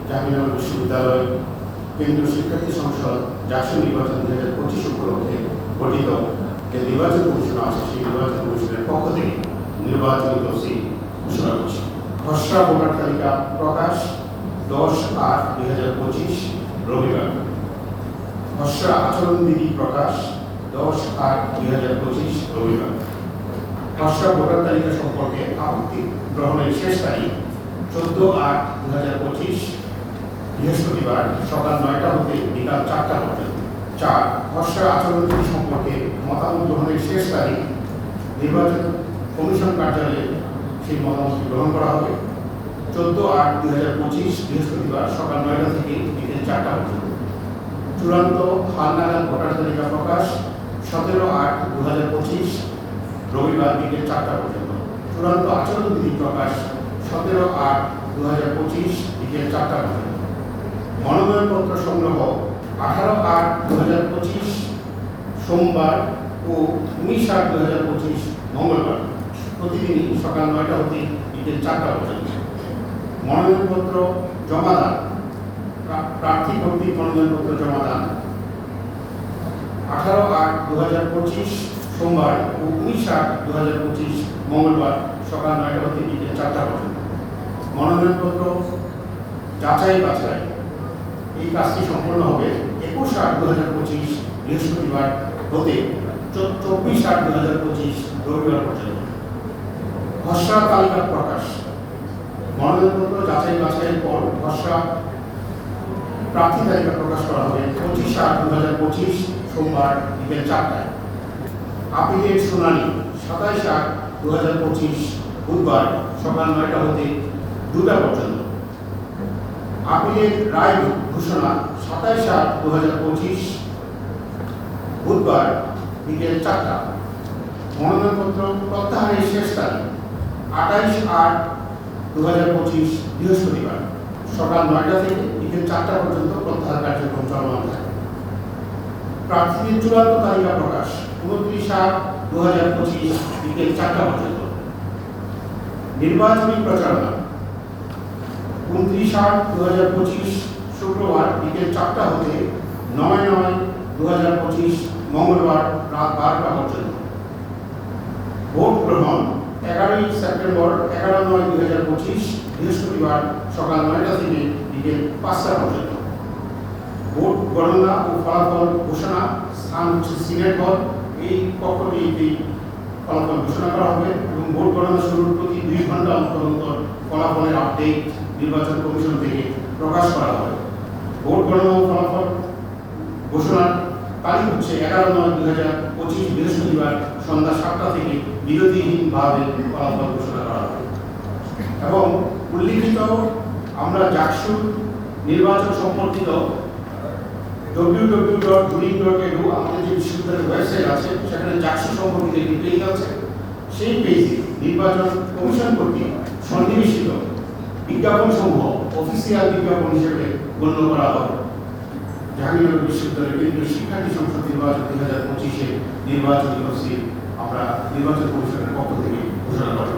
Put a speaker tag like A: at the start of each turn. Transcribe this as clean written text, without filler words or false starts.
A: জাহাঙ্গীরনগর বিশ্ববিদ্যালয় কেন্দ্রীয় শিক্ষার্থী সংসদ জাতীয় নির্বাচন 2025 উপলক্ষে গঠিত যে নির্বাচন কমিশন আছে সেই নির্বাচন কমিশনের পক্ষ থেকে নির্বাচনী তফসিল ঘোষণা করছে। খসড়া ভোটার তালিকা প্রকাশ 10/8/2025 রবিবার। খসড়া আচরণবিধি প্রকাশ 10/8/2025 রবিবার। খসড়া ভোটার তালিকা সম্পর্কে আপত্তি গ্রহণের শেষ তারিখ 14/8/2025 বৃহস্পতিবার সকাল 9টা হতে বিকাল 4টা পর্যন্ত। 4 খসড়া আচরণবিধি সম্পর্কে মতামত গ্রহণের শেষ তারিখ নির্বাচন কমিশন কার্যালয়ে সেই মতামতটি গ্রহণ করা হবে 14/8/2025 বৃহস্পতিবার সকাল 9টা থেকে বিকেল 4টা পর্যন্ত। চূড়ান্ত হালনাগাদ ভোটার তালিকা প্রকাশ 17/8/2025 রবিবার বিকেল 4টা পর্যন্ত। চূড়ান্ত আচরণবিধি প্রকাশ 17/8/2025 বিকেল 4টা পর্যন্ত। মনোনয়নপত্র সংগ্রহ 18/8/2025 সোমবার ও 19/8/2025 মঙ্গলবার প্রতিদিনই সকাল 9টা হতে বিকেল 4টা পর্যন্ত। মনোনয়নপত্র জমাদান প্রার্থী কর্তৃক মনোনয়নপত্র জমাদান 18/8/2025 সোমবার ও 19/8/2025 মঙ্গলবার সকাল 9টা হতে বিকেল 4টা পর্যন্ত। মনোনয়নপত্র যাচাই বাছাই এই কাজটি সম্পন্ন হবে 21/8/2025 বৃহস্পতিবার হতে 24/8/2025 রবিবার পর্যন্ত। খসড়া তালিকা প্রকাশ মনোনয়নপত্র যাচাই বাছাইয়ের পর খসড়া প্রার্থী তালিকা প্রকাশ করা হবে 25/8/2025 সোমবার বিকেল 4টায়। আপিলের শুনানি 27/8/2025 বুধবার সকাল 9টা হতে 2টা পর্যন্ত। আপিলের রায় ঘোষণা 27/8/2025 বুধবার বিকেল 4টা। মনোনয়নপত্র প্রত্যাহারের শেষ তারিখ 28/8/2025 বৃহস্পতিবার সকাল 9টা থেকে বিকেল 4টা পর্যন্ত প্রত্যাহার কার্যক্রম চলমান থাকে। প্রার্থীদের চূড়ান্ত তালিকা প্রকাশ 29/8/2025 বিকেল 4টা পর্যন্ত। নির্বাচনী প্রচারণা 29/8/2025 শুক্রবার বিকেল 4টা হতে 9/9/2025 মঙ্গলবার রাত 12টা পর্যন্ত। ভোট গ্রহণ 11 সেপ্টেম্বর 11/9/2025 বৃহস্পতিবার সকাল 9টা থেকে বিকেল 5টা পর্যন্ত। ভোট গণনা ও ফলাফল ঘোষণা স্থান হচ্ছে সিনেট হল। এই কক্ষটি ফলাফল ঘোষণা করা হবে এবং ভোট গণনা শুরুর প্রতি 2 ঘন্টা অন্তর অন্তর ফলাফলের আপডেট নির্বাচন কমিশন থেকে প্রকাশ করা হবে। ভোট গণনা ও ফলাফল ঘোষণার তারিখ হচ্ছে 11/9/2025 বৃহস্পতিবার সন্ধ্যা 7টা থেকে বিরতিহীনভাবে ফলাফল ঘোষণা করা হবে। এবং উল্লিখিত আমরা জাকসু নির্বাচন সম্পর্কিত www.juring.edu আমাদের যে বিশ্ববিদ্যালয়ের ওয়েবসাইট আছে সেখানে জাকসু সম্পর্কিত একটি পেজ আছে। সেই পেজে নির্বাচন কমিশন কর্তৃক সন্নিবেশিত বিজ্ঞাপন সমূহ অফিসিয়াল বিজ্ঞাপন হিসেবে গণ্য করা হবে। জাহাঙ্গীরনগর বিশ্ববিদ্যালয়ের কেন্দ্রীয় শিক্ষার্থী সংসদ নির্বাচন 2025 নির্বাচনী তফসিল আমরা নির্বাচন কমিশনের পক্ষ থেকে ঘোষণা করব।